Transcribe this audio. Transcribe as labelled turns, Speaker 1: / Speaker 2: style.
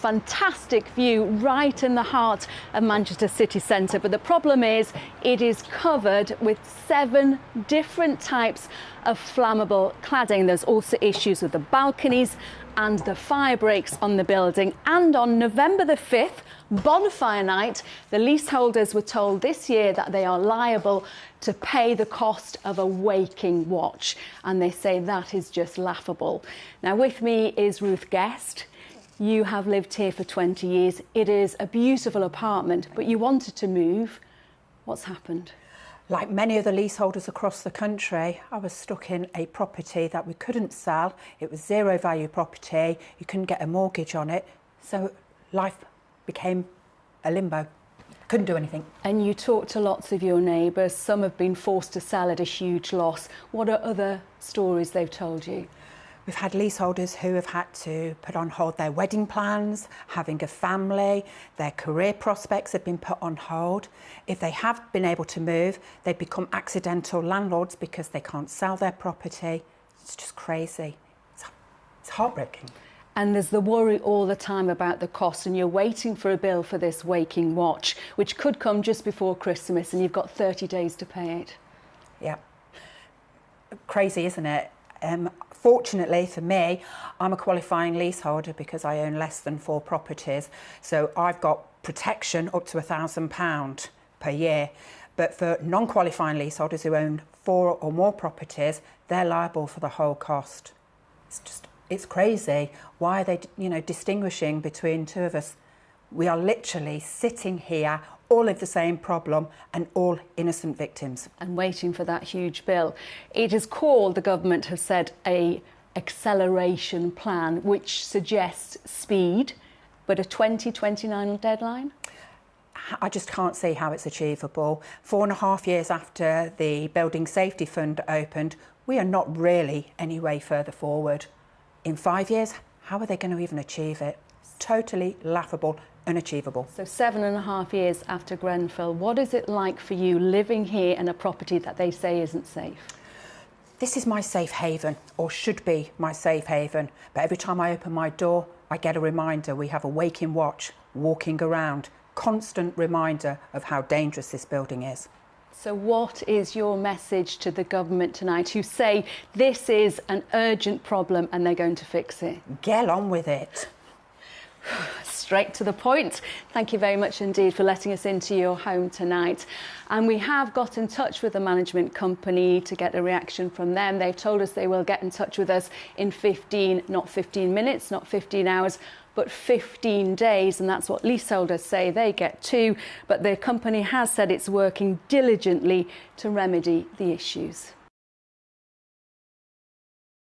Speaker 1: Fantastic view right in the heart of Manchester city centre, but the problem is it is covered with 7 different types of flammable cladding. There's also issues with the balconies and the fire breaks on the building. And on November the 5th, bonfire night, the leaseholders were told this year that they are liable to pay the cost of a waking watch, and they say that is just laughable. Now with me is Ruth Guest. You have lived here for 20 years. It is a beautiful apartment, but you wanted to move. What's happened?
Speaker 2: Like many of the leaseholders across the country, I was stuck in a property that we couldn't sell. It was zero value property. You couldn't get a mortgage on it. So life became a limbo. Couldn't do anything.
Speaker 1: And you talked to lots of your neighbours. Some have been forced to sell at a huge loss. What are other stories they've told you?
Speaker 2: We've had leaseholders who have had to put on hold their wedding plans, having a family, their career prospects have been put on hold. If they have been able to move, they become accidental landlords because they can't sell their property. It's just crazy. It's heartbreaking.
Speaker 1: And there's the worry all the time about the cost, and you're waiting for a bill for this waking watch, which could come just before Christmas, and you've got 30 days to pay it.
Speaker 2: Yeah. Crazy, isn't it? Fortunately for me, I'm a qualifying leaseholder because I own less than 4 properties. So I've got protection up to £1,000 per year. But for non-qualifying leaseholders who own 4 or more properties, they're liable for the whole cost. It's crazy. Why are they, distinguishing between 2 of us? We are literally sitting here, all of the same problem and all innocent victims.
Speaker 1: And waiting for that huge bill. It is called, the government has said, a acceleration plan, which suggests speed, but a 2029 deadline?
Speaker 2: I just can't see how it's achievable. 4.5 years after the Building Safety Fund opened, we are not really any way further forward. In 5 years, how are they going to even achieve it? Totally laughable. Unachievable.
Speaker 1: So 7.5 years after Grenfell, what is it like for you living here in a property that they say isn't safe?
Speaker 2: This is my safe haven, or should be my safe haven, but every time I open my door I get a reminder we have a waking watch walking around, constant reminder of how dangerous this building is.
Speaker 1: So what is your message to the government tonight, who say this is an urgent problem and they're going to fix it?
Speaker 2: Get on with it.
Speaker 1: Straight to the point. Thank you very much indeed for letting us into your home tonight. And we have got in touch with the management company to get a reaction from them. They've told us they will get in touch with us in 15, not 15 minutes, not 15 hours, but 15 days. And that's what leaseholders say they get too. But the company has said it's working diligently to remedy the issues.